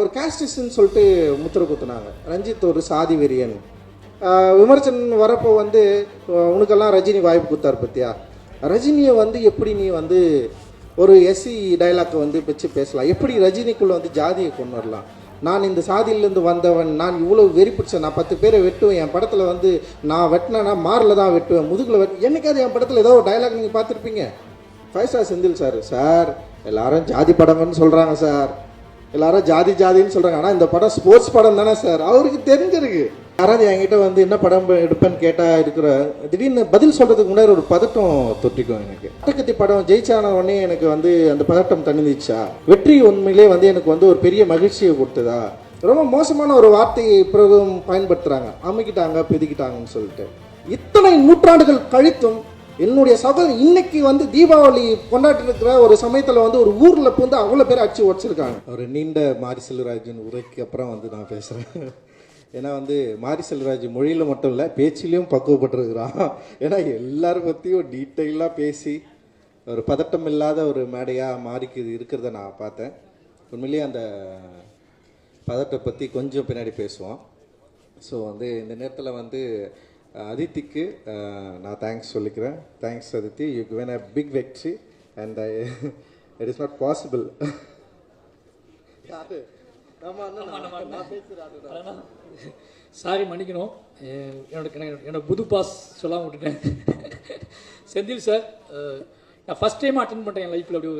ஒரு காஸ்டிஸ்ன்னு சொல்லிட்டு முத்திரை குத்துனாங்க. ரஞ்சித் ஒரு சாதி வெறியன். விமர்சனம் வரப்போ வந்து உனக்கெல்லாம் ரஜினி வாய்ப்பு கொடுத்தார் பத்தியா, ரஜினியை வந்து எப்படி நீ வந்து ஒரு எஸ்சி டைலாக்கை வந்து வச்சு பேசலாம், எப்படி ரஜினிக்குள்ளே வந்து ஜாதியை கொண்டு வரலாம், நான் இந்த சாதியிலேருந்து வந்தவன், நான் இவ்வளோ வெறி பிடிச்சேன், நான் 10 பேரை வெட்டுவேன், என் படத்தில் வந்து நான் வெட்டினேன்னா மாரில் தான் வெட்டுவேன், முதுகில் என்னைக்காவது என் படத்தில் ஏதோ ஒரு டைலாக் நீங்கள் பார்த்துருப்பீங்க. 5 ஸ்டார் செந்தில் சார் எல்லாரும் ஜாதி படம்னு சொல்கிறாங்க சார், எல்லாரும் ஜாதின்னு சொல்கிறாங்க, ஆனால் இந்த படம் ஸ்போர்ட்ஸ் படம் தானே சார், அவருக்கு தெரிஞ்சிருக்கு. யாராவது என்கிட்ட வந்து என்ன படம் எடுப்பேன்னு கேட்டால் இருக்கிற திடீர்னு பதில் சொல்கிறதுக்கு முன்னாடி ஒரு பதட்டம் தொட்டிக்கும். எனக்கு அட்டகத்தி படம் ஜெயிச்சான உடனே எனக்கு வந்து அந்த பதட்டம் தணிந்துச்சா, வெற்றி உண்மையிலே வந்து எனக்கு வந்து ஒரு பெரிய மகிழ்ச்சியை கொடுத்ததா, ரொம்ப மோசமான ஒரு வார்த்தையை பிறகு பயன்படுத்துகிறாங்க, அமுக்கிட்டாங்க பிதிக்கிட்டாங்கன்னு சொல்லிட்டு. இத்தனை நூற்றாண்டுகள் கழித்தும் என்னுடைய சகோதரன் இன்னைக்கு வந்து தீபாவளி கொண்டாட்டு இருக்கிற ஒரு சமயத்தில் வந்து ஒரு ஊரில் வந்து அவ்வளோ பேர் அடிச்சு உடச்சிருக்காங்க. ஒரு நீண்ட மாரி செல்வராஜன் உரைக்கு அப்புறம் வந்து நான் பேசுகிறேன். ஏன்னா வந்து மாரி செல்வராஜ் மொழியில் மட்டும் இல்லை பேச்சிலையும் பக்குவப்பட்டிருக்கிறான். ஏன்னா எல்லாரும் பற்றியும் டீட்டெயிலாக பேசி ஒரு பதட்டம் இல்லாத ஒரு மேடையாக மாறிக்கு இருக்கிறத நான் பார்த்தேன். உண்மையிலேயே அந்த பதட்டத்தை பற்றி கொஞ்சம் பின்னாடி பேசுவோம். ஸோ வந்து இந்த நேரத்தில் வந்து அதித்திக்கு நான் தேங்க்ஸ் சொல்லிக்கிறேன். Thanks Aditi, you given a big victory and it is not possible. Sorry மன்னிக்கணும், என்னோட புது பாஸ் சொல்லாமல் விட்டுட்டேன். செந்தில் சார், நான் ஃபஸ்ட் டைம் அட்டன் பண்ணுறேன் என் லைஃப்பில். அப்படி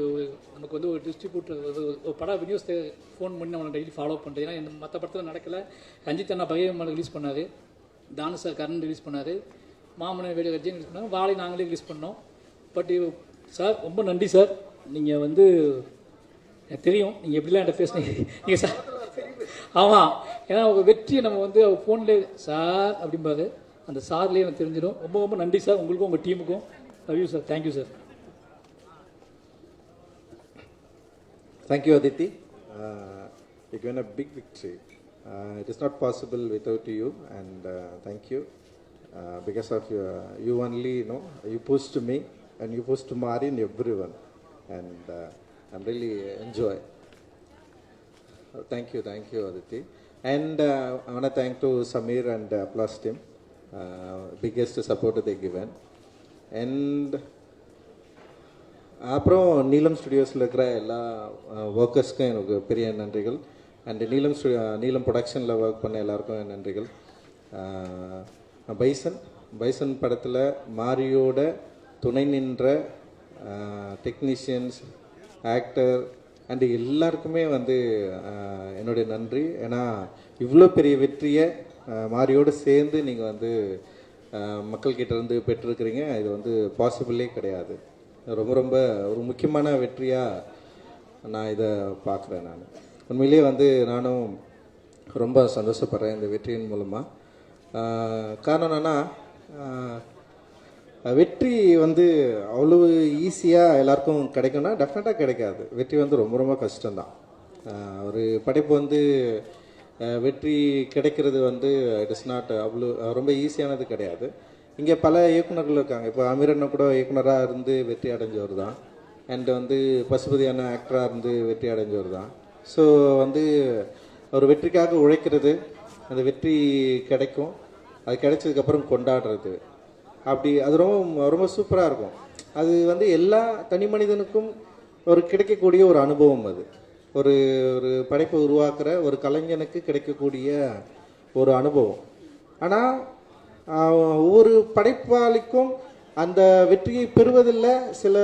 நமக்கு வந்து ஒரு டிஸ்ட்ரிபியூட்டர் ஒரு படம் விநியோகத்தை ஃபோன் பண்ணி அவனை டெய்லி ஃபாலோ பண்ணுறேன். ஏன்னா இந்த மற்ற படத்தில் நடக்கலை. ரஞ்சித் அண்ணா பகையம்மன் ரிலீஸ் பண்ணார், தானு சார் கர்ணன் ரிலீஸ் பண்ணார், மாமனை வேடிய ரஜினி ரிலீஸ் பண்ணாங்க, வாழை நாங்களே ரிலீஸ் பண்ணோம். பட் சார் ரொம்ப நன்றி சார். நீங்கள் வந்து எனக்கு தெரியும் நீங்கள் எப்படிலாம் என்கிட்ட பேசுனீங்க நீங்கள் சார். ஆமாம், ஏன்னா உங்கள் வெற்றியை நம்ம வந்து அவர் ஃபோன்லேயே சார் அப்படிம்பாரு, அந்த சார்லேயே எனக்கு தெரிஞ்சிடும். ரொம்ப ரொம்ப நன்றி சார், உங்களுக்கும் உங்கள் டீமுக்கும். Love you sir. Thank you sir. Thank you Aditi. You given a big victory. It is not possible without you, and thank you. Because of you only, you pushed me and you pushed Mari and everyone, and I'm really enjoy. Thank you Aditi. And I want to thank to Samir and Plus team, biggest support they given. And அப்புறம் நீலம் ஸ்டுடியோஸில் இருக்கிற எல்லா ஒர்க்கர்ஸ்க்கும் எனக்கு பெரிய நன்றிகள். And நீலம் ப்ரொடக்ஷனில் work பண்ண எல்லாருக்கும் நன்றிகள். பைசன் படத்தில் மாரியோட துணை நின்ற டெக்னீஷியன்ஸ், ஆக்டர் அண்டு எல்லாருக்குமே வந்து என்னுடைய நன்றி. ஏன்னா இவ்வளோ பெரிய வெற்றியை மாரியோடு சேர்ந்து நீங்கள் வந்து மக்கள்கிட்ட இருந்து பெற்றிருக்கிறீங்க. இது வந்து பாசிபிளே கிடையாது. ரொம்ப ரொம்ப ஒரு முக்கியமான வெற்றியாக நான் இதை பார்க்குறேன். நான் உண்மையிலேயே வந்து நானும் ரொம்ப சந்தோஷப்படுறேன் இந்த வெற்றியின் மூலமாக. காரணம் என்னென்னா, வெற்றி வந்து அவ்வளோ ஈஸியாக எல்லாருக்கும் கிடைக்கும்னா டெஃபினட்டாக கிடைக்காது. வெற்றி வந்து ரொம்ப ரொம்ப கஷ்டம்தான். ஒரு படைப்பு வந்து வெற்றி கிடைக்கிறது வந்து இட் இஸ் நாட் அவ்வளோ ரொம்ப ஈஸியானது கிடையாது. இங்கே பல இயக்குநர்கள் இருக்காங்க. இப்போ அமீரண்ணா கூட இயக்குனராக இருந்து வெற்றி அடைஞ்சவர் தான். அண்ட் வந்து பசுபதியான ஆக்டராக இருந்து வெற்றி அடைஞ்சவர் தான். ஸோ வந்து ஒரு வெற்றிக்காக உழைக்கிறது, அந்த வெற்றி கிடைக்கும், அது கிடைச்சதுக்கப்புறம் கொண்டாடுறது, அப்படி அது ரொம்ப ரொம்ப சூப்பராக இருக்கும். அது வந்து எல்லா தனி மனிதனுக்கும் ஒரு கிடைக்கக்கூடிய ஒரு அனுபவம். அது ஒரு ஒரு படைப்பை உருவாக்குற ஒரு கலைஞனுக்கு கிடைக்கக்கூடிய ஒரு அனுபவம். ஆனால் ஒவ்வொரு படைப்பாளிக்கும் அந்த வெற்றியை பெறுவதில் சில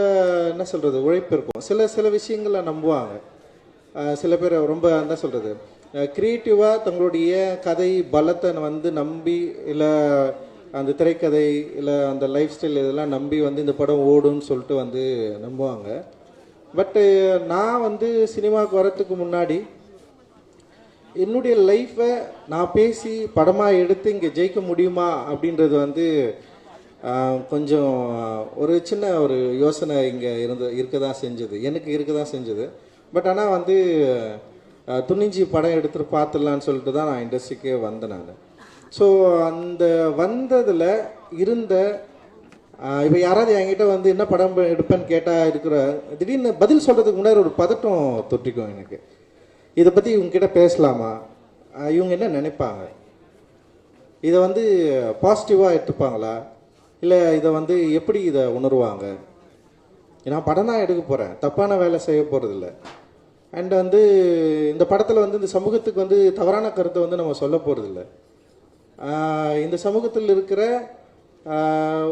என்ன சொல்கிறது உழைப்பு இருக்கும். சில விஷயங்களை நம்புவாங்க. சில பேர் ரொம்ப என்ன சொல்கிறது க்ரியேட்டிவாக தங்களுடைய கதை பலத்தை வந்து நம்பி, இல்லை அந்த திரைக்கதை இல்லை அந்த லைஃப் ஸ்டைல் இதெல்லாம் நம்பி வந்து இந்த படம் ஓடுன்னு சொல்லிட்டு வந்து நம்புவாங்க. பட்டு நான் வந்து சினிமாவுக்கு வரத்துக்கு முன்னாடி என்னுடைய லைஃப்பை நான் பேசி படமாக எடுத்து இங்கே ஜெயிக்க முடியுமா அப்படின்றது வந்து கொஞ்சம் ஒரு சின்ன ஒரு யோசனை இங்கே இருக்க தான் செஞ்சது, எனக்கு இருக்க தான் செஞ்சது. பட் ஆனால் வந்து துணிஞ்சி படம் எடுத்துகிட்டு பார்த்துடலான்னு சொல்லிட்டு தான் நான் இண்டஸ்ட்ரிக்கே வந்தேன் நான். ஸோ அந்த வந்ததில் இருந்த இப்போ யாராவது என்கிட்ட வந்து என்ன படம் எடுப்பேன்னு கேட்டால் இருக்கிற திடீர்னு பதில் சொல்கிறதுக்கு முன்னாடி ஒரு பதட்டம் தொட்டிக்கும் எனக்கு. இதை பற்றி இவங்ககிட்ட பேசலாமா, இவங்க என்ன நினைப்பாங்க, இதை வந்து பாசிட்டிவாக எடுத்துப்பாங்களா, இல்லை இதை வந்து எப்படி இதை உணர்வாங்க. நான் படம் தான் எடுக்க போகிறேன், தப்பான வேலை செய்ய போகிறதில்ல. அண்ட் வந்து இந்த படத்தில் வந்து இந்த சமூகத்துக்கு வந்து தவறான கருத்தை வந்து நம்ம சொல்ல போகிறதில்ல. இந்த சமூகத்தில் இருக்கிற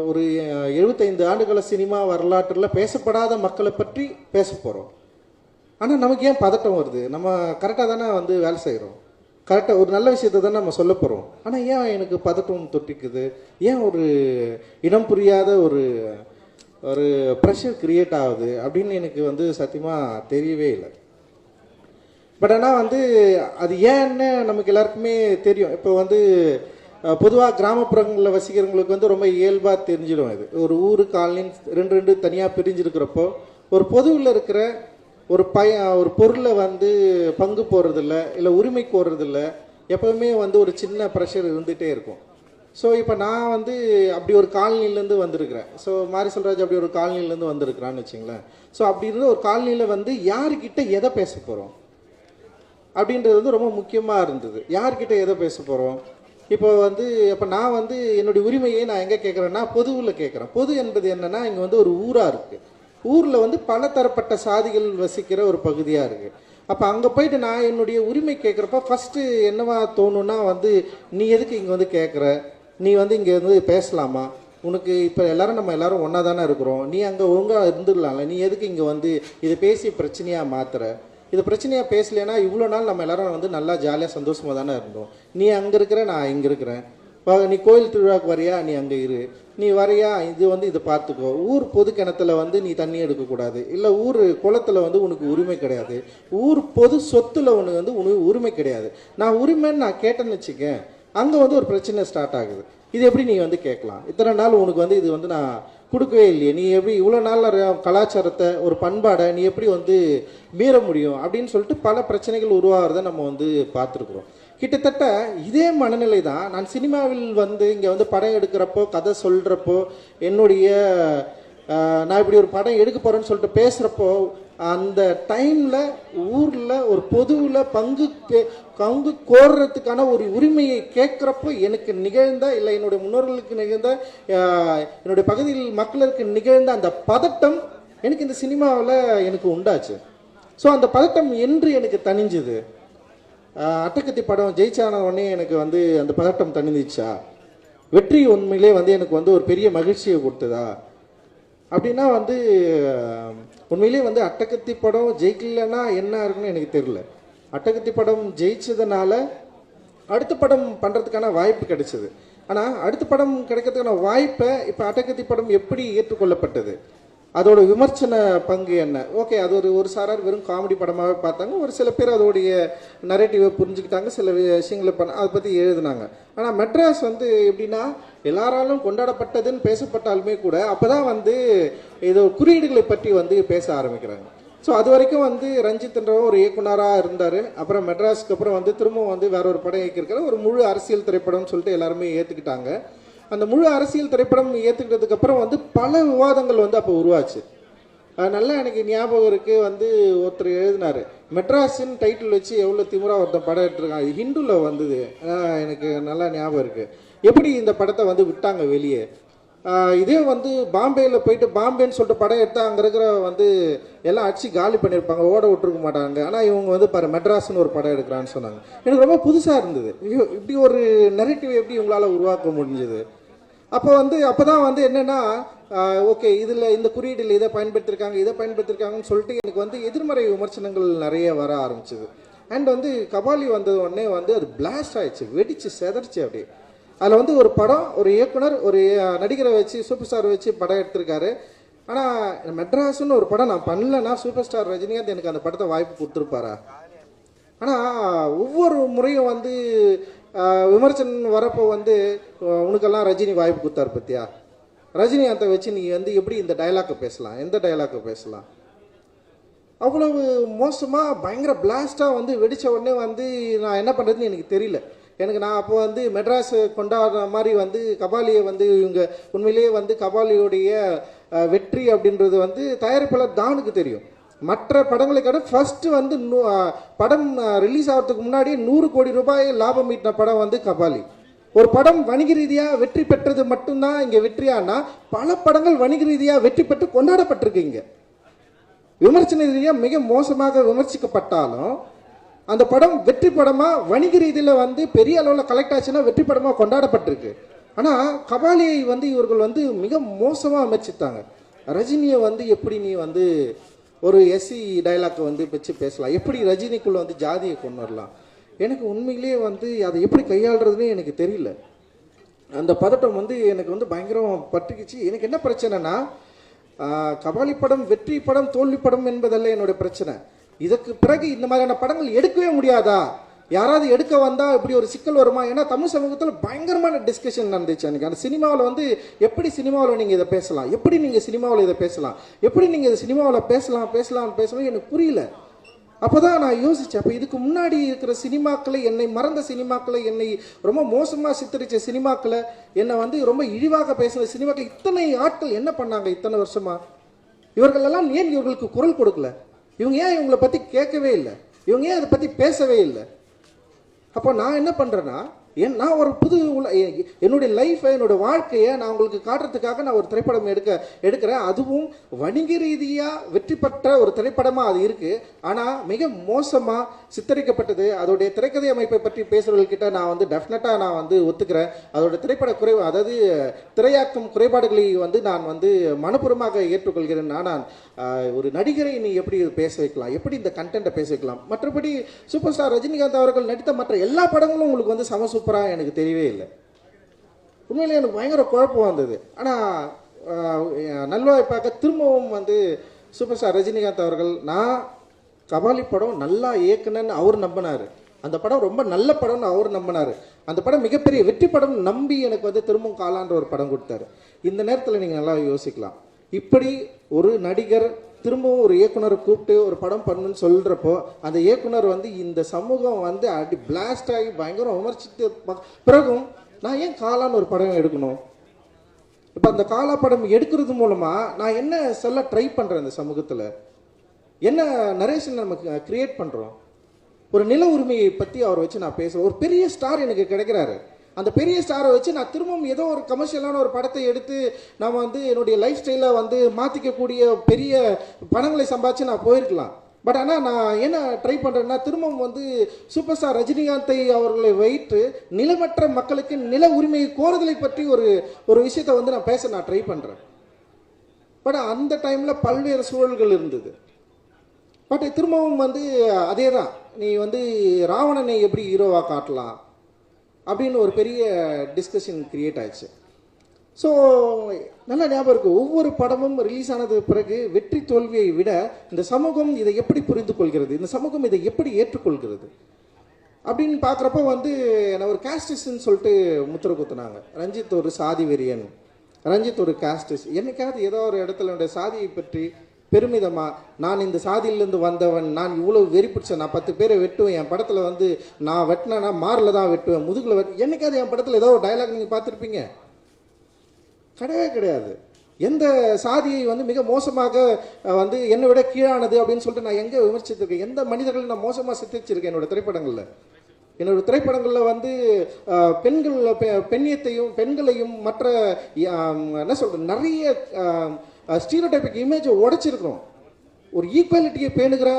ஒரு 75 ஆண்டுகள சினிமா வரலாற்றில் பேசப்படாத மக்களை பற்றி பேச போகிறோம். ஆனால் நமக்கு ஏன் பதட்டம் வருது? நம்ம கரெக்டாக தானே வந்து வேலை செய்கிறோம், கரெக்டாக ஒரு நல்ல விஷயத்தை தானே நம்ம சொல்ல போகிறோம். ஆனால் ஏன் எனக்கு பதட்டம் தொட்டிக்குது? ஏன் ஒரு இடம் புரியாத ஒரு ஒரு ப்ரெஷர் கிரியேட் ஆகுது அப்படின்னு எனக்கு வந்து சத்தியமாக தெரியவே இல்லை. பட் ஆனால் வந்து அது ஏன்னு நமக்கு எல்லாருக்குமே தெரியும். இப்போ வந்து பொதுவாக கிராமப்புறங்களில் வசிக்கிறவங்களுக்கு வந்து ரொம்ப இயல்பாக தெரிஞ்சிடும். இது ஒரு ஊரு காலனி ரெண்டு தனியாக பிரிஞ்சிருக்கிறப்போ ஒரு பொதுவில் இருக்கிற ஒரு பொருளை வந்து பங்கு போடுறதில்ல, இல்லை உரிமை கோர்றதில்ல, எப்பவுமே வந்து ஒரு சின்ன ப்ரெஷர் இருந்துகிட்டே இருக்கும். ஸோ இப்போ நான் வந்து அப்படி ஒரு காலனிலேருந்து வந்திருக்கிறேன். ஸோ மாரி செல்வராஜ் அப்படி ஒரு காலனிலேருந்து வந்திருக்கிறான்னு வச்சுங்களேன். ஸோ அப்படி இருந்த ஒரு காலனியில் வந்து யார்கிட்ட எதை பேச போகிறோம் அப்படின்றது வந்து ரொம்ப முக்கியமாக இருந்தது. யார்கிட்ட எதை பேச போகிறோம்? இப்போ நான் வந்து என்னுடைய உரிமையை நான் எங்கே கேட்குறேன்னா பொதுவில் கேட்குறேன். பொது என்பது என்னென்னா இங்கே வந்து ஒரு ஊராக இருக்குது. ஊரில் வந்து பல தரப்பட்ட சாதிகள் வசிக்கிற ஒரு பகுதியாக இருக்குது. அப்போ அங்கே போயிட்டு நான் என்னுடைய உரிமை கேட்குறப்ப ஃபஸ்ட்டு என்னவா தோணுன்னா வந்து நீ எதுக்கு இங்கே வந்து கேட்குற, நீ வந்து இங்கே வந்து பேசலாமா, உனக்கு இப்போ நம்ம எல்லாரும் ஒன்றா தானே இருக்கிறோம், நீ அங்கே ஒழுங்காக இருந்துடலாம்ல, நீ எதுக்கு இங்கே வந்து இதை பேசி பிரச்சனையாக மாற்றுற, இது பிரச்சனையாக பேசலைன்னா இவ்வளோ நாள் நம்ம எல்லாரும் வந்து நல்லா ஜாலியாக சந்தோஷமாக தானே இருந்தோம். நீ அங்கே இருக்கிற, நான் இங்கே இருக்கிறேன், நீ கோயில் திருவிழாவுக்கு வரியா, நீ அங்கே இரு, நீ வரையா, இது வந்து இதை பார்த்துக்கோ. ஊர் பொது கிணத்துல வந்து நீ தண்ணி எடுக்கக்கூடாது, இல்லை ஊர் குளத்தில் வந்து உனக்கு உரிமை கிடையாது, ஊர் பொது சொத்துல உனக்கு வந்து உனக்கு உரிமை கிடையாது. நான் உரிமைன்னு நான் கேட்டேன்னு வச்சுக்கேன், அங்கே வந்து ஒரு பிரச்சனை ஸ்டார்ட் ஆகுது. இது எப்படி நீ வந்து கேட்கலாம்? இத்தனை நாள் உனக்கு வந்து இது வந்து நான் கொடுக்கவே இல்லையே, நீ எப்படி இவ்வளோ நாள் கலாச்சாரத்தை ஒரு பண்பாடை நீ எப்படி வந்து மீற முடியும் அப்படின்னு சொல்லிட்டு பல பிரச்சனைகள் உருவாகிறத நம்ம வந்து பார்த்துருக்குறோம். கிட்டத்தட்ட இதே மனநிலை தான் நான் சினிமாவில் வந்து இங்கே வந்து படம் எடுக்கிறப்போ, கதை சொல்கிறப்போ, என்னுடைய நான் இப்படி ஒரு படம் எடுக்க போகிறேன்னு சொல்லிட்டு பேசுகிறப்போ, அந்த டைமில் ஊரில் ஒரு பொதுவில் பங்கு கோர்றதுக்கான ஒரு உரிமையை கேட்குறப்போ எனக்கு நிகழ்ந்த, இல்லை என்னுடைய முன்னோர்களுக்கு நிகழ்ந்த, என்னுடைய பகுதியில் மக்களுக்கு நிகழ்ந்த அந்த பதட்டம் எனக்கு இந்த சினிமாவில் எனக்கு உண்டாச்சு. ஸோ அந்த பதட்டம் என்று எனக்கு தணிஞ்சுது. அட்டகத்தி படம் ஜெயிச்சான உடனே எனக்கு வந்து அந்த பதட்டம் தணிஞ்சிச்சா? வெற்றி உண்மையிலே வந்து எனக்கு வந்து ஒரு பெரிய மகிழ்ச்சியை கொடுத்ததா அப்படின்னா வந்து உண்மையிலே வந்து அட்டகத்தி படம் ஜெயிக்கலன்னா என்ன இருக்குன்னு எனக்கு தெரியல. அட்டகத்தி படம் ஜெயிச்சதுனால அடுத்த படம் பண்ணுறதுக்கான வாய்ப்பு கிடைச்சது. ஆனால் அடுத்த படம் கிடைக்கிறதுக்கான வாய்ப்பை இப்போ அட்டகத்தி படம் எப்படி ஏற்றுக்கொள்ளப்பட்டது, அதோட விமர்சன பங்கு என்ன? ஓகே, அது ஒரு சாரார் வெறும் காமெடி படமாகவே பார்த்தாங்க, ஒரு சில பேர் அதோடைய நரேட்டிவை புரிஞ்சுக்கிட்டாங்க, சில விஷயங்களை அதை பற்றி எழுதினாங்க. ஆனால் மெட்ராஸ் வந்து எப்படின்னா எல்லாராலும் கொண்டாடப்பட்டதுன்னு பேசப்பட்டாலுமே கூட அப்போ தான் வந்து ஏதோ குறியீடுகளை பற்றி வந்து பேச ஆரம்பிக்கிறாங்க. ஸோ அது வரைக்கும் வந்து ரஞ்சித்ன்றவர் ஒரு இயக்குனராக இருந்தார். அப்புறம் மெட்ராஸ்க்கு அப்புறம் வந்து திரும்பவும் வந்து வேற ஒரு படம் இயக்கியிருக்காரு, ஒரு முழு அரசியல் திரைப்படம்னு சொல்லிட்டு எல்லாருமே ஏற்றுக்கிட்டாங்க. அந்த முழு அரசியல் திரைப்படம் ஏற்றுக்கிட்டதுக்கு அப்புறம் வந்து பல விவாதங்கள் வந்து அப்போ உருவாச்சு. நல்லா எனக்கு ஞாபகம் இருக்குது, வந்து ஒருத்தர் எழுதினார், மெட்ராஸின் டைட்டில் வச்சு எவ்வளோ திமுறா ஒருத்தன் படம் எடுத்துருக்காங்க, ஹிந்துவில் வந்தது. எனக்கு நல்லா ஞாபகம் இருக்குது எப்படி இந்த படத்தை வந்து விட்டாங்க வெளியே. இதே வந்து பாம்பேயில் போயிட்டு பாம்பேன்னு சொல்லிட்டு படம் எடுத்தால் அங்கே இருக்கிற வந்து எல்லாம் அடிச்சு காலி பண்ணியிருப்பாங்க, ஓட விட்டுருக்க மாட்டாங்க. ஆனால் இவங்க வந்து பாரு மெட்ராஸ்னு ஒரு படம் எடுக்கிறான்னு சொன்னாங்க. எனக்கு ரொம்ப புதுசாக இருந்தது, இப்படி ஒரு நெரேட்டிவ் எப்படி இவங்களால் உருவாக்க முடிஞ்சது. அப்போ தான் வந்து என்னென்னா ஓகே இதில் இந்த குறியீடில் இதை பயன்படுத்தியிருக்காங்கன்னு சொல்லிட்டு எனக்கு வந்து எதிர்மறை விமர்சனங்கள் நிறைய வர ஆரம்பிச்சிது. அண்ட் வந்து கபாலி வந்தது உடனே வந்து அது பிளாஸ்ட் ஆயிடுச்சு, வெடிச்சு செதறிச்சு. அப்படி அதில் வந்து ஒரு படம், ஒரு இயக்குனர், ஒரு நடிகரை வச்சு, சூப்பர் ஸ்டார் வச்சு படம் எடுத்திருக்காரு. ஆனால் மெட்ராஸ்ன்னு ஒரு படம் நான் பண்ணலன்னா சூப்பர் ஸ்டார் ரஜினிகாந்த் எனக்கு அந்த படத்தை வாய்ப்பு கொடுத்துருப்பாரா? ஆனால் ஒவ்வொரு முறையும் வந்து விமர்சனம் வரப்போ வந்து உனக்கெல்லாம் ரஜினி வாய்ப்பு கொடுத்தாரு பத்தியா, ரஜினிகாந்தை வச்சு நீ வந்து எப்படி இந்த டைலாக்கை பேசலாம், எந்த டைலாக்கை பேசலாம்? அவ்வளவு மோசமாக பயங்கர பிளாஸ்டாக வந்து வெடித்த உடனே வந்து நான் என்ன பண்ணுறதுன்னு எனக்கு தெரியல. நான் அப்போ வந்து மெட்ராஸ் கொண்டாடுற மாதிரி வந்து கபாலியை வந்து இவங்க உண்மையிலேயே வந்து கபாலியோடைய வெற்றி அப்படின்றது வந்து தயாரிப்பாளர் தானுக்கு தெரியும். மற்ற படங்களை காட்ட ஃபர்ஸ்ட் வந்து படம் ரிலீஸ் ஆகிறதுக்கு முன்னாடி 100 கோடி ரூபாய் லாபம் ஈட்டின படம் வந்து கபாலி. ஒரு படம் வணிக ரீதியாக வெற்றி பெற்றது மட்டும்தான் இங்கே வெற்றியானா, பல படங்கள் வணிக ரீதியாக வெற்றி பெற்று கொண்டாடப்பட்டிருக்கு. இங்கே விமர்சன ரீதியாக மிக மோசமாக விமர்சிக்கப்பட்டாலும் அந்த படம் வெற்றி படமாக வணிக ரீதியில் வந்து பெரிய அளவில் கலெக்ட் ஆச்சுன்னா வெற்றி படமாக கொண்டாடப்பட்டிருக்கு. ஆனால் கபாலியை வந்து இவர்கள் வந்து மிக மோசமாக விமர்சித்தாங்க. ரஜினியை வந்து எப்படி நீ வந்து ஒரு எஸ்சி டைலாக்கை வந்து வச்சு பேசலாம், எப்படி ரஜினிக்குள்ளே வந்து ஜாதியை கொண்டு வரலாம், எனக்கு உண்மையிலேயே வந்து அதை எப்படி கையாளுறதுன்னு எனக்கு தெரியல. அந்த பதட்டம் வந்து எனக்கு வந்து பயங்கரம் பட்டுக்குச்சு. எனக்கு என்ன பிரச்சனைனா, கபாலி படம் வெற்றி படம் தோல்வி படம் என்பதல்ல என்னுடைய பிரச்சனை. இதற்கு பிறகு இந்த மாதிரியான படங்கள் எடுக்கவே முடியாதா, யாராவது எடுக்க வந்தால் இப்படி ஒரு சிக்கல் வருமா? ஏன்னா தமிழ் சமூகத்தில் பயங்கரமான டிஸ்கஷன் நடந்துச்சு அன்றைக்கி. அந்த சினிமாவில் வந்து எப்படி சினிமாவில் நீங்கள் இதை பேசலாம், எப்படி நீங்கள் சினிமாவில் இதை பேசலாம், எப்படி நீங்கள் இதை சினிமாவில் பேசலாம் எனக்கு புரியல. அப்போ தான் நான் யோசித்தேன், அப்போ இதுக்கு முன்னாடி இருக்கிற சினிமாக்களை, என்னை மறந்த சினிமாக்களை, என்னை ரொம்ப மோசமாக சித்தரித்த சினிமாக்களை, என்னை வந்து ரொம்ப இழிவாக பேசின சினிமாக்கள், இத்தனை ஆட்கள் என்ன பண்ணாங்க இத்தனை வருஷமாக? இவர்களெல்லாம் ஏன் இவர்களுக்கு குரல் கொடுக்கல? இவங்க ஏன் இவங்களை பற்றி கேட்கவே இல்லை? இவங்க ஏன் அதை பற்றி பேசவே இல்லை? அப்போ நான் என்ன பண்ணுறேன்னா, நான் ஒரு என்னுடைய லைஃப்பை, என்னுடைய வாழ்க்கையை நான் உங்களுக்கு காட்டுறதுக்காக நான் ஒரு திரைப்படம் எடுக்கிறேன். அதுவும் வணிக ரீதியாக வெற்றி பெற்ற ஒரு திரைப்படமாக அது இருக்குது. ஆனால் மிக மோசமாக சித்தரிக்கப்பட்டது. அதோடைய திரைக்கதை அமைப்பை பற்றி பேசுகிறவர்கிட்ட நான் வந்து டெஃபினட்டாக நான் வந்து ஒத்துக்கிறேன். அதோட திரைப்பட குறைவு, அதாவது திரையாக்கும் குறைபாடுகளை வந்து நான் வந்து மனப்பூர்வமாக ஏற்றுக்கொள்கிறேன். ஆனால் ஒரு நடிகரை நீ எப்படி பேச வைக்கலாம், எப்படி இந்த கண்டென்ட்டை பேச வைக்கலாம்? மற்றபடி சூப்பர் ஸ்டார் ரஜினிகாந்த் அவர்கள் நடித்த மற்ற எல்லா படங்களும் உங்களுக்கு வந்து சூப்பராக எனக்கு தெரியவே இல்லை. உண்மையிலே எனக்கு பயங்கர குழப்பம் வந்தது. ஆனால் நல்வாய்ப்பாக திரும்பவும் வந்து சூப்பர் ஸ்டார் ரஜினிகாந்த் அவர்கள், நான் கபாலி படம் நல்லா இயக்குனன்னு அவர் நம்பினார், அந்த படம் ரொம்ப நல்ல படம்னு அவர் நம்பினார், அந்த படம் மிகப்பெரிய வெற்றி படம் நம்பி எனக்கு வந்து திரும்பவும் காலான்ற ஒரு படம் கொடுத்தாரு. இந்த நேரத்தில் நீங்கள் நல்லா யோசிக்கலாம், இப்படி ஒரு நடிகர் திரும்பவும் ஒரு இயக்குனரை கூப்பிட்டு ஒரு படம் பண்ணுன்னு சொல்கிறப்போ, அந்த இயக்குனர் வந்து இந்த சமூகம் வந்து அடி பிளாஸ்ட் ஆகி பயங்கரம் விமர்சித்து பிறகும் நான் ஏன் காலான்னு ஒரு படம் எடுக்கணும்? இப்போ அந்த காலா படம் எடுக்கிறது மூலமாக நான் என்ன சொல்ல ட்ரை பண்ணுறேன்? இந்த சமூகத்தில் என்ன நரேஷன் நமக்கு கிரியேட் பண்ணுறோம்? ஒரு நில உரிமையை பற்றி அவரை வச்சு நான் பேசுகிறேன். ஒரு பெரிய ஸ்டார் எனக்கு கிடைக்கிறாரு, அந்த பெரிய ஸ்டாரை வச்சு நான் திரும்பவும் ஏதோ ஒரு கமர்ஷியலான ஒரு படத்தை எடுத்து நம்ம வந்து என்னுடைய லைஃப் ஸ்டைலை வந்து மாற்றிக்கக்கூடிய பெரிய பணங்களை சம்பாதிச்சு நான் போயிருக்கலாம். பட் ஆனால் நான் என்ன ட்ரை பண்ணுறேன்னா, திரும்பவும் வந்து சூப்பர் ஸ்டார் ரஜினிகாந்தை அவர்களை வைத்து நிலமற்ற மக்களுக்கு நில உரிமையை கோருதலை பற்றி ஒரு விஷயத்தை வந்து நான் பேச நான் ட்ரை பண்ணுறேன். பட் அந்த டைமில் பல்வேறு சூழல்கள் இருந்தது. பட் திரும்பவும் வந்து அதே தான், நீ வந்து ராவணனை எப்படி ஹீரோவாக காட்டலாம் அப்படின்னு ஒரு பெரிய டிஸ்கஷன் கிரியேட் ஆயிடுச்சு. ஸோ நல்லா ஞாபகம் இருக்குது, ஒவ்வொரு படமும் ரிலீஸ் ஆனது பிறகு வெற்றி தோல்வியை விட இந்த சமூகம் இதை எப்படி புரிந்து கொள்கிறது, இந்த சமூகம் இதை எப்படி ஏற்றுக்கொள்கிறது அப்படின்னு பார்க்குறப்ப வந்து நான் ஒரு காஸ்டிஸ்ன்னு சொல்லிட்டு முத்திர குத்துனாங்க. ரஞ்சித் ஒரு சாதி வெறியன், ரஞ்சித் ஒரு காஸ்டிஸ். என்னைக்காவது ஏதோ ஒரு இடத்துல என்னுடைய சாதியை பற்றி பெருமிதமாக, நான் இந்த சாதியிலேருந்து வந்தவன், நான் இவ்வளோ வெறி பிடிச்சேன், நான் 10 பேரை வெட்டுவேன், என் படத்தில் வந்து நான் வெட்டினேன்னா மாரில் தான் வெட்டுவேன், முதுகில் என்னைக்காவது என் படத்தில் ஏதோ ஒரு டைலாக் நீங்கள் பார்த்துருப்பீங்க? கிடையவே கிடையாது. எந்த சாதியை வந்து மிக மோசமாக வந்து என்னை விட கீழானது அப்படின்னு சொல்லிட்டு நான் எங்கே விமர்சித்திருக்கேன்? எந்த மனிதர்களை நான் மோசமாக சித்தரிச்சிருக்கேன் என்னோடய திரைப்படங்களில்? என்னோடய திரைப்படங்களில் வந்து பெண்களையும் மற்ற என்ன சொல்கிறது, நிறைய ஸ்டீரியோடைபிக் இமேஜை உடைச்சிருக்கிறோம். ஒரு ஈக்குவாலிட்டியை பேணுகிற,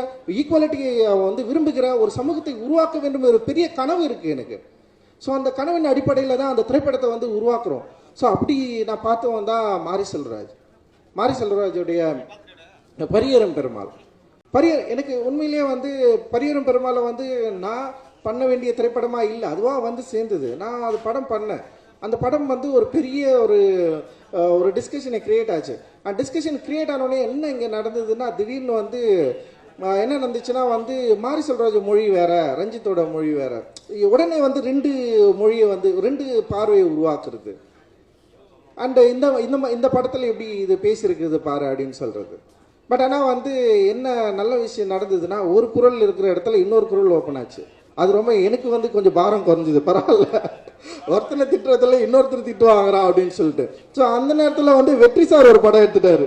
ஈக்குவாலிட்டியை வந்து விரும்புகிற ஒரு சமூகத்தை உருவாக்க வேண்டும் ஒரு பெரிய கனவு இருக்குது எனக்கு. ஸோ அந்த கனவின் அடிப்படையில் தான் அந்த திரைப்படத்தை வந்து உருவாக்குறோம். ஸோ அப்படி நான் பார்த்தவன் தான் மாரி செல்வராஜுடைய பரியேறும் பெருமாள். எனக்கு உண்மையிலேயே வந்து பரியேறும் பெருமாளை வந்து நான் பண்ண வேண்டிய திரைப்படமாக இல்லை, அதுவாக வந்து சேர்ந்தது. நான் அது படம் பண்ணேன். அந்த படம் வந்து ஒரு பெரிய ஒரு டிஸ்கஷனை கிரியேட் ஆச்சு. டிஸ்கஷன் கிரியேட் ஆனோடனே என்ன இங்கே நடந்ததுன்னா, திடீர்னு வந்து என்ன நடந்துச்சுன்னா வந்து மாரி செல்வராஜ் மொழி வேற, ரஞ்சித்தோட மொழி வேற, உடனே வந்து 2 மொழியை வந்து 2 பார்வையை உருவாக்குறது. அண்ட் இந்த படத்தில் எப்படி இது பேசியிருக்குது பாரு அப்படின்னு சொல்கிறது. பட் ஆனால் வந்து என்ன நல்ல விஷயம் நடந்ததுன்னா, ஒரு குரல் இருக்கிற இடத்துல இன்னொரு குரல் ஓப்பன் ஆச்சு. அது ரொம்ப எனக்கு வந்து கொஞ்சம் பாரம் குறைஞ்சிது. பரவாயில்ல, ஒருத்தனை திட்டுறதுல இன்னொருத்தர் திட்டு வாங்குறான் அப்படின்னு சொல்லிட்டு. ஸோ அந்த நேரத்தில் வந்து வெற்றி சார் ஒரு படம் எடுத்துட்டாரு.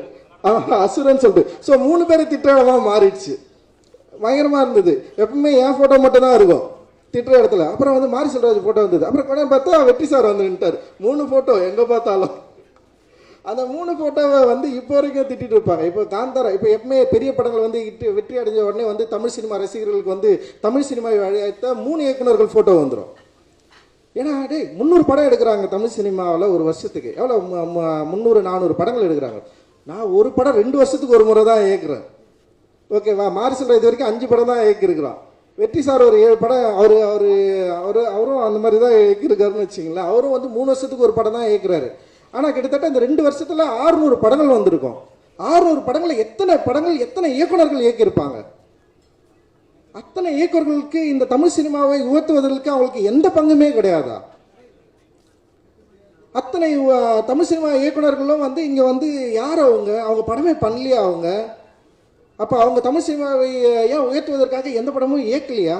அசுரன் சொல்லிட்டு. ஸோ 3 பேரை திட்டுற இடமா மாறிடுச்சு. பயங்கரமாக இருந்தது. எப்பவுமே என் ஃபோட்டோ மட்டும் தான் இருக்கும் திட்டுற இடத்துல. அப்புறம் வந்து மாரி செல்வராஜ் ஃபோட்டோ வந்தது. அப்புறம் கொண்டு பார்த்தா வெற்றி சார் வந்து நின்ட்டார். 3 ஃபோட்டோ எங்கே பார்த்தாலும். அந்த 3 ஃபோட்டோவை வந்து இப்போ வரைக்கும் திட்டிட்டு இருப்பாங்க. இப்போ காந்தாரா, இப்போ எப்பவுமே பெரிய படங்கள் வந்து வெற்றி அடைஞ்ச உடனே வந்து தமிழ் சினிமா ரசிகர்களுக்கு வந்து தமிழ் சினிமாவை அழைத்த 3 இயக்குநர்கள் ஃபோட்டோ வந்துடும். ஏன்னா டேய் 300 படம் எடுக்கிறாங்க தமிழ் சினிமாவில் ஒரு வருஷத்துக்கு. எவ்வளோ 300-400 படங்கள் எடுக்கிறாங்க. நான் ஒரு படம் 2 வருஷத்துக்கு ஒரு முறை தான் இயக்குறேன். ஓகேவா? மாரி செல்வராஜ் இது வரைக்கும் 5 படம் தான் இயக்கியிருக்கிறான். வெற்றி சார் ஒரு 7 படம் அவரும் அந்த மாதிரி தான் இயக்கியிருக்காருன்னு வச்சிங்களேன். அவரும் வந்து 3 வருஷத்துக்கு ஒரு படம் தான் இயக்குறாரு. ஆனால் கிட்டத்தட்ட இந்த 2 வருஷத்தில் 600 படங்கள் வந்திருக்கும். 600 படங்கள் எத்தனை இயக்குநர்கள் இயக்கியிருப்பாங்க? அத்தனை இயக்குநர்களுக்கு இந்த தமிழ் சினிமாவை உயர்த்துவதற்கு அவங்களுக்கு எந்த பங்குமே கிடையாதா? அத்தனை தமிழ் சினிமா இயக்குநர்களும் வந்து இங்கே வந்து யார் அவங்க படமே பண்ணலையா அவங்க? அப்போ அவங்க தமிழ் சினிமாவை ஏன் உயர்த்துவதற்காக எந்த படமும் இயக்கலையா?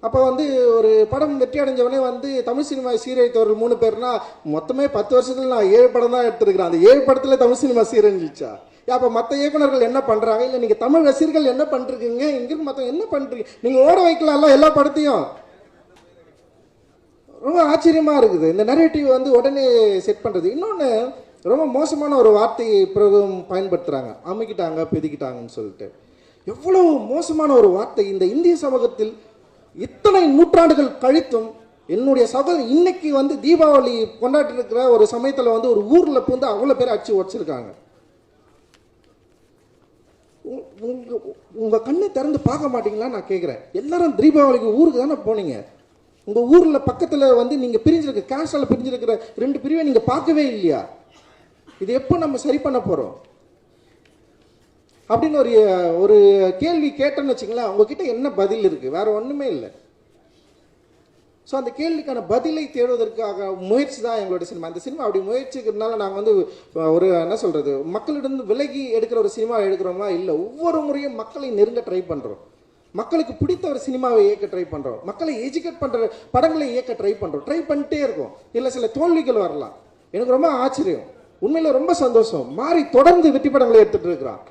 அப்போ வந்து ஒரு படம் வெற்றி அடைஞ்சவனே வந்து தமிழ் சினிமா சீரழித்தவர்கள் 3 பேர்னா மொத்தமே 10 வருஷத்துல நான் 7 படம் தான் எடுத்துருக்கிறேன். அந்த 7 படத்தில் தமிழ் சினிமா சீரழிஞ்சிச்சா? அப்போ மற்ற இயக்குநர்கள் என்ன பண்ணுறாங்க? இல்லை நீங்கள் தமிழ் ரசிகர்கள் என்ன பண்ணிருக்கீங்க? இங்கிருந்து மற்ற என்ன பண்ணுறீங்க? நீங்கள் ஓட வைக்கலாம்ல எல்லா படத்தையும். ரொம்ப ஆச்சரியமாக இருக்குது இந்த நரேட்டிவ் வந்து உடனே செட் பண்ணுறது. இன்னொன்று ரொம்ப மோசமான ஒரு வார்த்தையை பிரயோகம் பயன்படுத்துகிறாங்க, அமுக்கிட்டாங்க பெதுக்கிட்டாங்கன்னு சொல்லிட்டு. எவ்வளோ மோசமான ஒரு வார்த்தை! இந்த இந்திய சமூகத்தில் இத்தனை நூற்றாண்டுகள் கழித்தும் என்னுடைய சகோதரர் இன்னைக்கு வந்து தீபாவளி கொண்டாடி இருக்கிற ஒரு சமயத்தில் வந்து ஒரு ஊரில் வந்து அவ்வளோ பேர் அடிச்சு உடச்சிருக்காங்க. உங்கள் கண்ணை திறந்து பார்க்க மாட்டீங்களா நான் கேட்குறேன். எல்லாரும் தீபாவளிக்கு ஊருக்கு தானே போனீங்க. உங்கள் ஊரில் பக்கத்தில் வந்து நீங்கள் பிரிஞ்சிருக்க கேஸ்டால் பிரிஞ்சிருக்கிற 2 பிரிவை நீங்கள் பார்க்கவே இல்லையா? இது எப்போ நம்ம சரி பண்ண போகிறோம் அப்படின்னு ஒரு கேள்வி கேட்டேன்னு வச்சுங்களேன். உங்ககிட்ட என்ன பதில் இருக்குது? வேற ஒன்றுமே இல்லை. ஸோ அந்த கேள்விக்கான பதிலை தேடுவதற்காக முயற்சி தான் எங்களோட சினிமா. அந்த சினிமா அப்படி முயற்சிக்கிறதுனால நாங்கள் வந்து ஒரு என்ன சொல்கிறது, மக்களிடம் விலகி எடுக்கிற ஒரு சினிமா எடுக்கிறோமா? இல்லை, ஒவ்வொரு முறையும் மக்களை நெருங்க ட்ரை பண்ணுறோம். மக்களுக்கு பிடித்த ஒரு சினிமாவை இயக்க ட்ரை பண்ணுறோம். மக்களை எஜுகேட் பண்ணுற படங்களை இயக்க ட்ரை பண்ணுறோம். ட்ரை பண்ணிட்டே இருக்கோம். இல்லை சில தோல்விகள் வரலாம். எனக்கு ரொம்ப ஆச்சரியம், உண்மையில் ரொம்ப சந்தோஷம். மாறி தொடர்ந்து வெற்றி படங்களை எடுத்துகிட்டு இருக்கிறான்.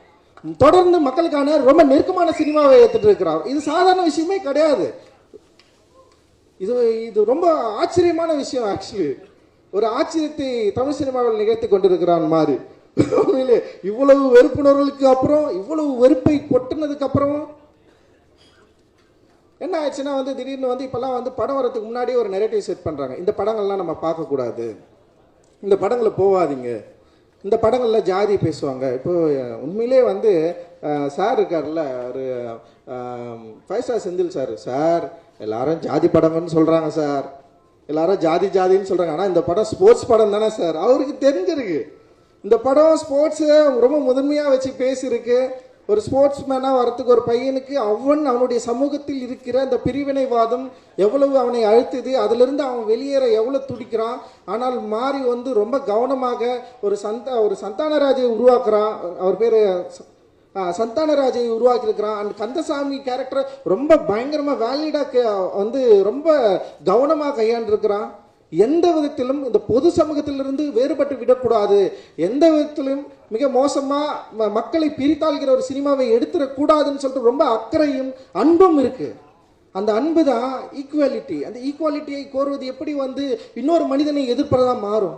தொடர்ந்து மக்களுக்கான ரொம்ப நெருக்கமான சினிமாவை எடுத்துகிட்டு இருக்கிறார். இது சாதாரண விஷயமே கிடையாது. இது ரொம்ப ஆச்சரியமான விஷயம். ஆக்சுவலி ஒரு ஆச்சரியத்தை தமிழ் சினிமாவில் நிகழ்த்தி கொண்டிருக்கிறான் மாறி. உண்மையிலே இவ்வளவு வெறுப்புணர்வுகளுக்கு அப்புறம், இவ்வளவு வெறுப்பை கொட்டினதுக்கு அப்புறம் என்ன ஆயிடுச்சுன்னா வந்து திடீர்னு வந்து இப்போல்லாம் வந்து படம் வரதுக்கு முன்னாடியே ஒரு நெரேட்டிவ் செட் பண்ணுறாங்க. இந்த படங்கள்லாம் நம்ம பார்க்கக்கூடாது, இந்த படங்களை போகாதீங்க, இந்த படங்களில் ஜாதி பேசுவாங்க. இப்போ உண்மையிலே வந்து சார் இருக்கார்ல, ஒரு 5 ஸ்டார் செந்தில் சார் எல்லாரும் ஜாதி படங்கன்னு சொல்கிறாங்க சார், எல்லாரும் ஜாதின்னு சொல்கிறாங்க. ஆனால் இந்த படம் ஸ்போர்ட்ஸ் படம் தானே சார். அவருக்கு தெரிஞ்சிருக்கு இந்த படம் ஸ்போர்ட்ஸை ரொம்ப முதன்மையாக வச்சு பேசியிருக்கு. ஒரு ஸ்போர்ட்ஸ் மேனாக வரத்துக்கு ஒரு பையனுக்கு அவனுடைய சமூகத்தில் இருக்கிற அந்த பிரிவினைவாதம் எவ்வளவு அவனை அழுத்துது, அதிலிருந்து அவன் வெளியேற எவ்வளோ துடிக்கிறான். ஆனால் மாறி வந்து ரொம்ப கவனமாக ஒரு சந்தானராஜை உருவாக்குறான். அவர் பேர் சந்தானராஜை உருவாக்கியிருக்கிறான். அண்ட் கந்தசாமி கேரக்டரை ரொம்ப பயங்கரமாக வேலிடாக வந்து ரொம்ப கவனமாக கையாண்டிருக்கிறான். எந்த விதத்திலும் இந்த பொது சமூகத்திலிருந்து வேறுபட்டு விடக்கூடாது, எந்த விதத்திலும் மிக மோசமாக மக்களை பிரித்தாள்கிற ஒரு சினிமாவை எடுத்துடக்கூடாதுன்னு சொல்லிட்டு ரொம்ப அக்கறையும் அன்பும் இருக்கு. அந்த அன்பு தான் ஈக்குவாலிட்டி. அந்த ஈக்குவாலிட்டியை கோருவது எப்படி வந்து இன்னொரு மனிதனை எதிர்ப்பதாக மாறும்.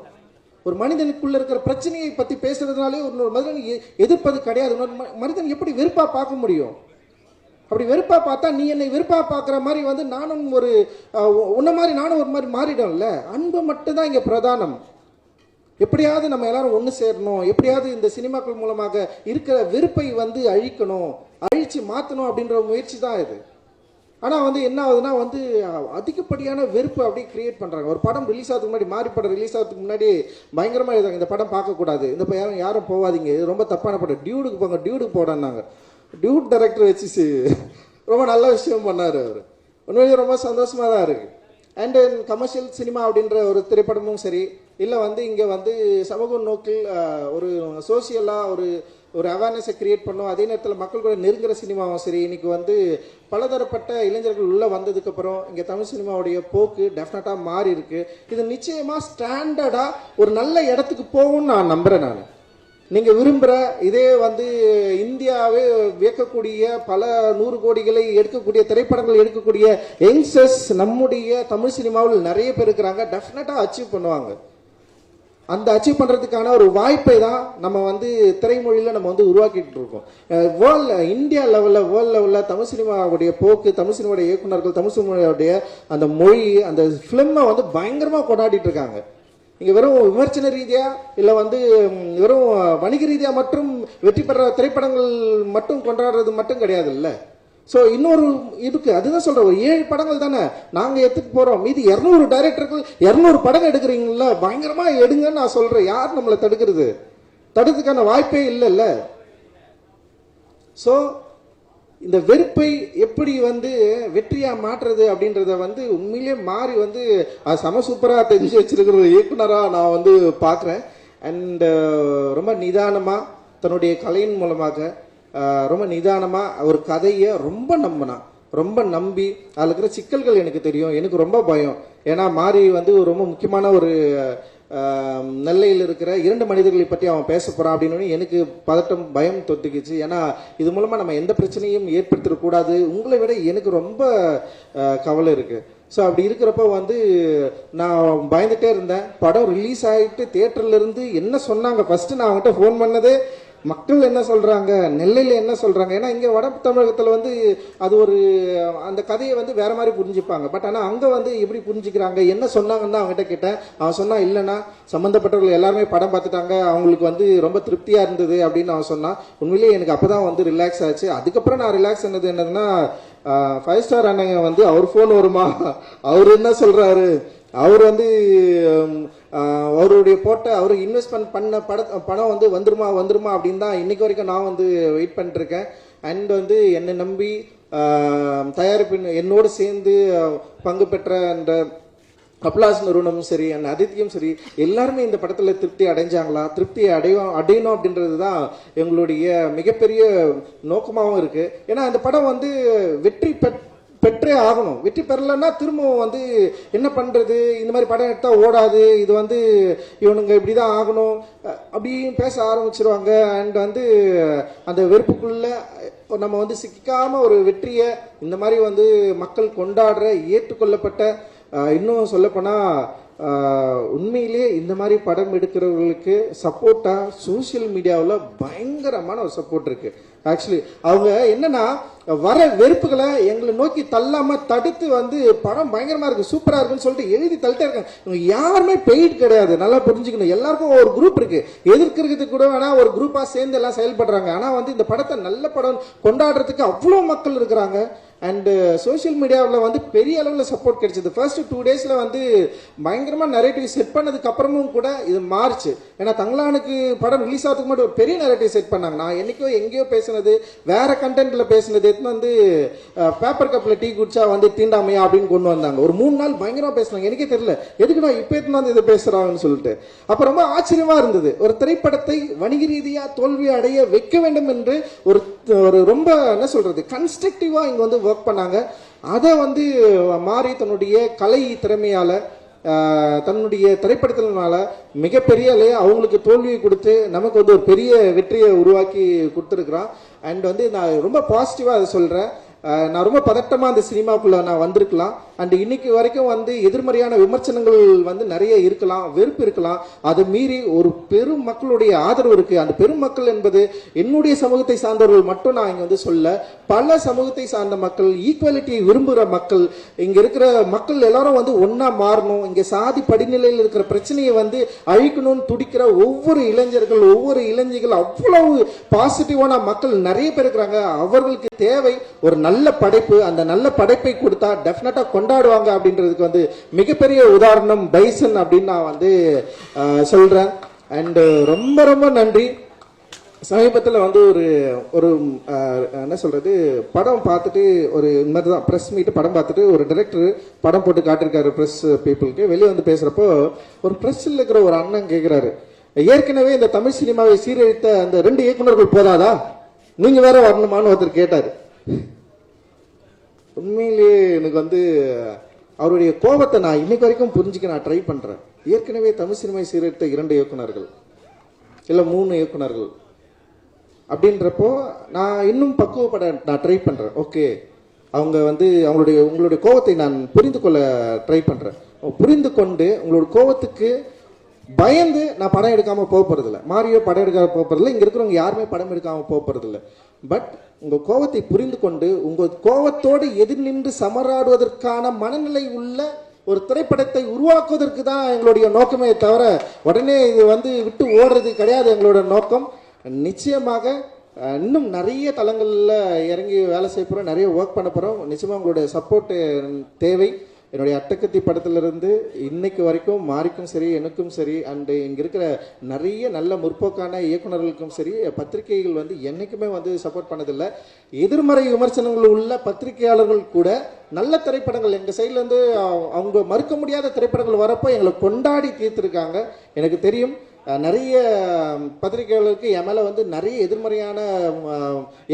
ஒரு மனிதனுக்குள்ள இருக்கிற பிரச்சனையை பற்றி பேசுறதுனாலே ஒரு மனிதனை எதிர்ப்பது கிடையாது. இன்னொரு மனிதன் எப்படி வெறுப்பாக பார்க்க முடியும்? அப்படி வெறுப்பாக பார்த்தா நீ என்னை வெறுப்பாக பார்க்குற மாதிரி வந்து நானும் உன்ன மாதிரி நானும் ஒரு மாதிரி மாறிடும்ல. அன்பு மட்டும்தான் இங்கே பிரதானம். எப்படியாவது நம்ம எல்லாரும் ஒன்று சேரணும், எப்படியாவது இந்த சினிமாக்கள் மூலமாக இருக்கிற வெறுப்பை வந்து அழிக்கணும், அழிச்சு மாற்றணும் அப்படின்ற முயற்சி தான் இது. ஆனால் வந்து என்ன ஆகுதுன்னா வந்து அதிகப்படியான வெறுப்பு அப்படியே கிரியேட் பண்ணுறாங்க. ஒரு படம் ரிலீஸ் ஆகிறதுக்கு முன்னாடி, மாறி படம் ரிலீஸ் ஆகிறதுக்கு முன்னாடி பயங்கரமாக எழுதாங்க, இந்த படம் பார்க்கக்கூடாது, இந்த படம் யாரும் போகாதீங்க, இது ரொம்ப தப்பான படம், டியூடுக்கு போங்க, டியூடுக்கு போடான்னாங்க. டியூட் டைரக்டர் வச்சு ரொம்ப நல்ல விஷயம் பண்ணார் அவர். உண்மையிலேயே ரொம்ப சந்தோஷமாக தான் இருக்குது. அண்ட் கமர்ஷியல் சினிமா அப்படின்ற ஒரு திரைப்படமும் சரி, இல்லை வந்து இங்கே வந்து சமூக நோக்கில் ஒரு சோசியலாக ஒரு அவேர்னஸை கிரியேட் பண்ணும், அதே நேரத்தில் மக்கள் கூட நெருங்குற சினிமாவும் சரி, இன்றைக்கி வந்து பலதரப்பட்ட இளைஞர்கள் உள்ளே வந்ததுக்கப்புறம் இங்கே தமிழ் சினிமாவுடைய போக்கு டெஃபினட்டாக மாறி இருக்கு. இது நிச்சயமாக ஸ்டாண்டர்டாக ஒரு நல்ல இடத்துக்கு போகும்னு நான் நம்புகிறேன். நான் நீங்க விரும்புற இதே வந்து இந்தியாவே வியக்கக்கூடிய பல 100 கோடிகளை எடுக்கக்கூடிய திரைப்படங்கள் எடுக்கக்கூடிய யங்ஸ்டர்ஸ் நம்முடைய தமிழ் சினிமாவில் நிறைய பேர் இருக்கிறாங்க. டெஃபினட்டா அச்சீவ் பண்ணுவாங்க. அந்த அச்சீவ் பண்றதுக்கான ஒரு வாய்ப்பை தான் நம்ம வந்து திரைமொழியில நம்ம வந்து உருவாக்கிட்டு இருக்கோம். இந்தியா லெவலில் வேர்ல்ட் லெவலில் தமிழ் சினிமாவுடைய போக்கு, தமிழ் சினிமாவுடைய இயக்குநர்கள், தமிழ் சினிமாவுடைய அந்த மொழி, அந்த ஃபிலிமை வந்து பயங்கரமா கொண்டாடிட்டு இருக்காங்க. இங்க வெறும் விமர்சன ரீதியா இல்ல வந்து வெறும் வணிக ரீதியா மட்டும் வெற்றி பெற திரைப்படங்கள் மட்டும் கொண்டாடுறது மட்டும் கிடையாது இல்ல. ஸோ இன்னொரு இருக்கு, அதுதான் சொல்றேன். ஒரு 7 படங்கள் தானே நாங்க எடுத்துட்டு போறோம். மீதி 200 டைரக்டர்கள் 200 படம் எடுக்கிறீங்களா, பயங்கரமா எடுங்கன்னு நான் சொல்றேன். யார் நம்மளை தடுக்கிறது? தடுக்கிறதுக்கான வாய்ப்பே இல்லைல்ல. ஸோ இந்த வெறுப்பை எப்படி வந்து வெற்றியா மாற்றுறது அப்படின்றத வந்து உண்மையிலேயே மாறி வந்து சம சூப்பரா தெரிஞ்சு வச்சிருக்கிற ஒரு இயக்குனரா நான் வந்து பார்க்குறேன். அண்ட் ரொம்ப நிதானமா தன்னுடைய கலையின் மூலமாக ரொம்ப நிதானமா ஒரு கதையை ரொம்ப நம்பி அதில் இருக்கிற சிக்கல்கள் எனக்கு தெரியும். எனக்கு ரொம்ப பயம். ஏன்னா மாறி வந்து ரொம்ப முக்கியமான ஒரு நெல்லையில் இருக்கிற 2 மனிதர்களை பற்றி அவன் பேச போறான் அப்படின்னு எனக்கு பதட்டம், பயம் தொத்துக்குச்சு. ஏன்னா இது மூலமா நம்ம எந்த பிரச்சனையும் ஏற்படுத்திடக்கூடாது. உங்களை விட எனக்கு ரொம்ப கவலை இருக்கு. ஸோ அப்படி இருக்கிறப்ப வந்து நான் பயந்துட்டே இருந்தேன். படம் ரிலீஸ் ஆகிட்டு தியேட்டர்ல இருந்து என்ன சொன்னாங்க, ஃபர்ஸ்ட் நான் அவங்ககிட்ட ஃபோன் பண்ணதே மக்கள் என்ன சொல்றாங்க, நெல்லையில் என்ன சொல்றாங்க. ஏன்னா இங்க வட தமிழகத்தில் வந்து அது ஒரு அந்த கதையை வந்து வேற மாதிரி புரிஞ்சுப்பாங்க. பட் ஆனால் அங்கே வந்து எப்படி புரிஞ்சுக்கிறாங்க, என்ன சொன்னாங்கன்னு தான் அவங்ககிட்ட கேட்டேன். அவன் சொன்னா இல்லைன்னா சம்மந்தப்பட்டவர்கள் எல்லாருமே படம் பார்த்துட்டாங்க, அவங்களுக்கு வந்து ரொம்ப திருப்தியா இருந்தது அப்படின்னு அவன் சொன்னான். உண்மையிலேயே எனக்கு அப்பதான் வந்து ரிலாக்ஸ் ஆச்சு. அதுக்கப்புறம் நான் ரிலாக்ஸ் ஆனது என்னதுன்னா 5 ஸ்டார் அண்ணங்க வந்து அவர் ஃபோன் வருமா, அவர் என்ன சொல்றாரு, அவர் வந்து அவருடைய போட்ட அவரு இன்வெஸ்ட்மெண்ட் பண்ண பணம் வந்து வந்துருமா அப்படின்னு தான் இன்னைக்கு வரைக்கும் நான் வந்து வெயிட் பண்ணிட்டு இருக்கேன். அண்ட் வந்து என்னை நம்பி தயாரிப்பின் என்னோடு சேர்ந்து பங்கு பெற்ற அந்த கப்லாஸ் நிறுவனமும் சரி, அந்த அதித்தியும் சரி, எல்லாருமே இந்த படத்துல திருப்தி அடைஞ்சாங்களா, திருப்தி அடையணும் அப்படின்றது தான் எங்களுடைய மிகப்பெரிய நோக்கமாகவும் இருக்கு. ஏன்னா இந்த படம் வந்து வெற்றி பெற்றே ஆகணும். வெற்றி பெறலன்னா திரும்பவும் வந்து என்ன பண்றது, இந்த மாதிரி படம் எடுத்தா ஓடாது, இது வந்து இவனுங்க இப்படிதான் ஆகணும் அப்படின்னு பேச ஆரம்பிச்சிருவாங்க. அண்ட் வந்து அந்த வெறுப்புக்குள்ள நம்ம வந்து சிக்காம ஒரு வெற்றியை இந்த மாதிரி வந்து மக்கள் கொண்டாடுற ஏற்றுக்கொள்ளப்பட்ட, இன்னும் சொல்லப்போனா உண்மையிலேயே இந்த மாதிரி படம் எடுக்கிறவர்களுக்கு சப்போர்ட்டா சோசியல் மீடியாவில் பயங்கரமான ஒரு சப்போர்ட் இருக்கு. ஆக்சுவலி அவங்க என்னன்னா வர வெறுப்புகளை எங்களை நோக்கி தள்ளாம தடுத்து வந்து படம் பயங்கரமா இருக்கு, சூப்பரா இருக்குன்னு சொல்லிட்டு எழுதி தள்ளிட்டே இருக்காங்க. இவங்க யாருமே பெய்ட் கிடையாது, நல்லா புரிஞ்சுக்கணும். எல்லாருக்கும் ஒரு குரூப் இருக்கு, எதிர்க்கிறதுக்கு கூட வேணா ஒரு குரூப்பா சேர்ந்து எல்லாம் செயல்படுறாங்க. ஆனா வந்து இந்த படத்தை நல்ல படம் கொண்டாடுறதுக்கு அவ்வளவு மக்கள் இருக்கிறாங்க. அண்ட் சோசியல் மீடியாவில் வந்து பெரிய அளவில் சப்போர்ட் கிடைச்சது. ஃபர்ஸ்ட் 2 டேஸ்ல வந்து பயங்கரமா நரேட்டிவ் செட் பண்ணதுக்கு அப்புறமும் கூட இது மாறுச்சு. ஏன்னா தங்களானுக்கு படம் ரிலீஸ் ஆகிறதுக்கு மட்டும் ஒரு பெரிய நரேட்டிவ் செட் பண்ணாங்க. நான் என்னைக்கோ எங்கேயோ பேசினது, வேற கண்டென்ட்ல பேசினது எடுத்து வந்து பேப்பர் கப்ல டீ குடிச்சா வந்து தீண்டாமையா அப்படின்னு கொண்டு வந்தாங்க. ஒரு 3 நாள் பயங்கரமா பேசினாங்க. எனக்கே தெரியல எதுக்கு நான் இப்ப எடுத்து வந்து இதை பேசுறாங்கன்னு சொல்லிட்டு. அப்ப ரொம்ப ஆச்சரியமா இருந்தது. ஒரு திரைப்படத்தை வணிக ரீதியா தோல்வி அடைய வைக்க வேண்டும் என்று ஒரு ரொம்ப என்ன சொல்றது கன்ஸ்ட்ரக்டிவா இங்க வந்து ஒர்க் பண்ணாங்க. அதை வந்து மாறி தன்னுடைய கலை திறமையால தன்னுடைய திரைப்படத்தினால மிகப்பெரிய அவங்களுக்கு தோல்வியை கொடுத்து நமக்கு வந்து ஒரு பெரிய வெற்றியை உருவாக்கி கொடுத்துருக்குறான். அண்ட் வந்து நான் ரொம்ப பாசிட்டிவா அதை சொல்றேன். நான் ரொம்ப பதட்டமா அந்த சினிமாக்குள்ள நான் வந்திருக்கலாம். அண்ட் இன்னைக்கு வரைக்கும் வந்து எதிர்மறையான விமர்சனங்கள் வந்து நிறைய இருக்கலாம், வெறுப்பு இருக்கலாம். அதை மீறி ஒரு பெரும் மக்களுடைய ஆதரவு இருக்கு. அந்த பெரும் மக்கள் என்பது என்னுடைய சமூகத்தை சார்ந்தவர்கள் மட்டும் நான் இங்க வந்து சொல்ல, பல சமூகத்தை சார்ந்த மக்கள், ஈக்குவாலிட்டியை விரும்புகிற மக்கள், இங்க இருக்கிற மக்கள் எல்லாரும் வந்து ஒன்னா மாறணும், இங்க சாதி படிநிலையில் இருக்கிற பிரச்சனையை வந்து அழிக்கணும்னு துடிக்கிற ஒவ்வொரு இளைஞர்கள், ஒவ்வொரு இளைஞர்கள், அவ்வளவு பாசிட்டிவான மக்கள் நிறைய பேர் இருக்கிறாங்க. அவர்களுக்கு தேவை ஒரு நல்ல படைப்பு. அந்த நல்ல படைப்பை கொடுத்தா டெஃபினட்டா கொண்டாடுவாங்க அப்படின்றதுக்கு வந்து மிகப்பெரிய உதாரணம் பைசன் அப்படின்னு நான் வந்து சொல்றேன். அண்ட் ரொம்ப ரொம்ப நன்றி. சமீபத்தில் வந்து ஒரு என்ன சொல்றது படம் பார்த்துட்டு ஒரு இந்த மாதிரி தான் ப்ரெஸ் மீட் படம் பார்த்துட்டு ஒரு டைரக்டர் படம் போட்டு காட்டிருக்காரு ப்ரெஸ் பீப்புளுக்கு. வெளியே வந்து பேசுறப்போ ஒரு ப்ரெஸ்ஸில் இருக்கிற ஒரு அண்ணன் கேட்கிறாரு, ஏற்கனவே இந்த தமிழ் சினிமாவை சீரழித்த அந்த 2 இயக்குநர்கள் போதாதா, நீங்க வேற வரணுமான்னு ஒருத்தர் கேட்டாரு. உண்மையிலேயே எனக்கு வந்து அவருடைய கோபத்தை நான் இன்னைக்கு வரைக்கும் புரிஞ்சுக்க நான் ட்ரை பண்றேன். ஏற்கனவே தமிழ் சினிமாவை சீரழித்த 2 இயக்குநர்கள், இல்லை 3 இயக்குனர்கள் அப்படின்றப்போ நான் இன்னும் பக்குவப்பட நான் ட்ரை பண்ணுறேன். ஓகே, அவங்க வந்து உங்களுடைய கோவத்தை நான் புரிந்து கொள்ள ட்ரை பண்ணுறேன். புரிந்து கொண்டு உங்களோட கோவத்துக்கு பயந்து நான் படம் எடுக்காமல் போக போகிறதில்ல. மாரியோ படம் எடுக்காம போக போகிறதில்ல. இங்கே இருக்கிறவங்க யாருமே படம் எடுக்காமல் போக போகிறதில்ல. பட் உங்கள் கோவத்தை புரிந்து கொண்டு உங்கள் கோவத்தோடு எதிர் நின்று சமராடுவதற்கான மனநிலை உள்ள ஒரு திரைப்படத்தை உருவாக்குவதற்கு தான் எங்களுடைய நோக்கமே தவிர உடனே இது வந்து விட்டு ஓடுறது கிடையாது எங்களோட நோக்கம். நிச்சயமாக இன்னும் நிறைய தளங்களில் இறங்கி வேலை செய்ய போகிறோம், நிறைய ஒர்க் பண்ண போகிறோம். நிச்சயமாக உங்களுடைய சப்போர்ட்டு தேவை. என்னுடைய அட்டகத்தி படத்திலிருந்து இன்னைக்கு வரைக்கும் மாரிக்கும் சரி, எனக்கும் சரி, அண்டு இங்கே இருக்கிற நிறைய நல்ல முற்போக்கான இயக்குநர்களுக்கும் சரி, பத்திரிகைகள் வந்து என்றைக்குமே வந்து சப்போர்ட் பண்ணதில்லை. எதிர்மறை விமர்சனங்கள் உள்ள பத்திரிகையாளர்கள் கூட நல்ல திரைப்படங்கள் எங்கள் சைட்லேருந்து அவங்க மறுக்க முடியாத திரைப்படங்கள் வரப்போ எங்களை கொண்டாடி தீர்த்துருக்காங்க. எனக்கு தெரியும் நிறைய பத்திரிகையாளருக்கு என் மேலே வந்து நிறைய எதிர்மறையான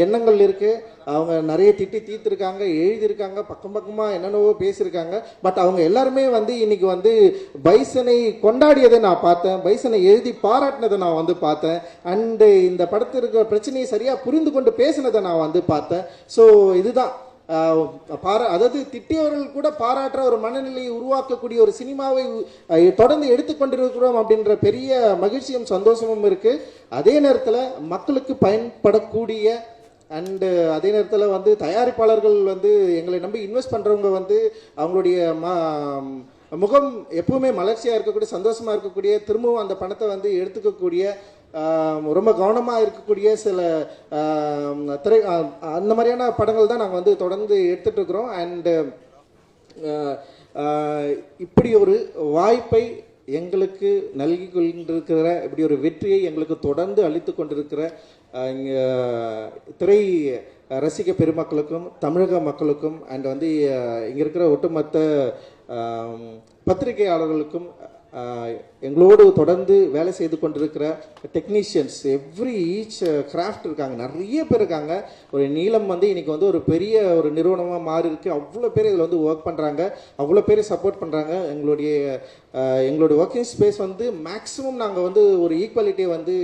எண்ணங்கள் இருக்குது. அவங்க நிறைய திட்டி தீர்த்துருக்காங்க, எழுதியிருக்காங்க, பக்கம் பக்கமாக என்னென்னவோ பேசியிருக்காங்க. பட் அவங்க எல்லாருமே வந்து இன்னைக்கு வந்து பைசனை கொண்டாடியதை நான் பார்த்தேன், பைசனை எழுதி பாராட்டினதை நான் வந்து பார்த்தேன், அண்டு இந்த படத்திற்கு பிரச்சனையை சரியாக புரிந்து கொண்டு பேசினதை நான் வந்து பார்த்தேன். ஸோ இதுதான் அதாவது திட்டியவர்கள் கூட பாராட்டுற ஒரு மனநிலையை உருவாக்கக்கூடிய ஒரு சினிமாவை தொடர்ந்து எடுத்துக்கொண்டிருக்கிறோம் அப்படின்ற பெரிய மகிழ்ச்சியும் சந்தோஷமும் இருக்கு. அதே நேரத்தில் மக்களுக்கு பயன்படக்கூடிய அண்டு அதே நேரத்தில் வந்து தயாரிப்பாளர்கள் வந்து எங்களை நம்பி இன்வெஸ்ட் பண்ணுறவங்க வந்து அவங்களுடைய முகம் எப்பவுமே மலர்ச்சியாக இருக்கக்கூடிய, சந்தோஷமாக இருக்கக்கூடிய, திரும்பவும் அந்த பணத்தை வந்து எடுத்துக்கக்கூடிய, ரொம்ப கவனமாக இருக்கக்கூடிய சில அந்த மாதிரியான படங்கள் தான் நாங்கள் வந்து தொடர்ந்து எடுத்துகிட்டு இருக்கிறோம். அண்டு இப்படி ஒரு வாய்ப்பை எங்களுக்கு நல்கி கொண்டிருக்கிற, இப்படி ஒரு வெற்றியை எங்களுக்கு தொடர்ந்து அளித்து கொண்டிருக்கிற திரை ரசிக பெருமக்களுக்கும் தமிழக மக்களுக்கும் அண்ட் வந்து இங்கே இருக்கிற ஒட்டுமொத்த பத்திரிகையாளர்களுக்கும் எங்களோடு தொடர்ந்து வேலை செய்து கொண்டிருக்கிற டெக்னீஷியன்ஸ், ஈச் கிராஃப்ட் இருக்காங்க, நிறைய பேர் இருக்காங்க. ஒரு நீளம் வந்து இன்னைக்கு வந்து ஒரு பெரிய ஒரு நிறுவனமாக மாறி இருக்கு. அவ்வளோ பேர் இதில் வந்து ஒர்க் பண்ணுறாங்க, அவ்வளோ பேர் சப்போர்ட் பண்ணுறாங்க. எங்களுடைய ஒர்க்கிங் ஸ்பேஸ் வந்து மேக்ஸிமம் நாங்கள் வந்து ஒரு ஈக்குவாலிட்டியை வந்து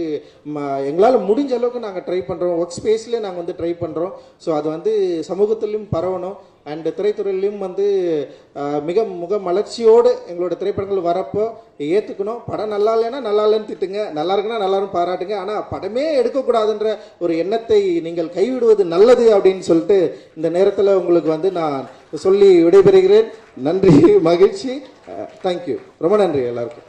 எங்களால் முடிஞ்ச அளவுக்கு நாங்கள் ட்ரை பண்ணுறோம். ஒர்க் ஸ்பேஸ்லேயே நாங்கள் வந்து ட்ரை பண்ணுறோம். ஸோ அது வந்து சமூகத்திலையும் பரவணும். அண்டு திரைத்துறையிலையும் வந்து முக மலர்ச்சியோடு எங்களோட திரைப்படங்கள் வரப்போ ஏற்றுக்கணும். படம் நல்லா இல்லைன்னா நல்லா இல்லைன்னு திட்டுங்க, நல்லா இருக்குன்னா நல்லாரும் பாராட்டுங்க. ஆனால் படமே எடுக்கக்கூடாதுன்ற ஒரு எண்ணத்தை நீங்கள் கைவிடுவது நல்லது அப்படின்னு சொல்லிட்டு இந்த நேரத்தில் உங்களுக்கு வந்து நான் சொல்லி விடைபெறுகிறேன். நன்றி, மகிழ்ச்சி, தேங்க்யூ, ரொம்ப நன்றி எல்லாருக்கும்.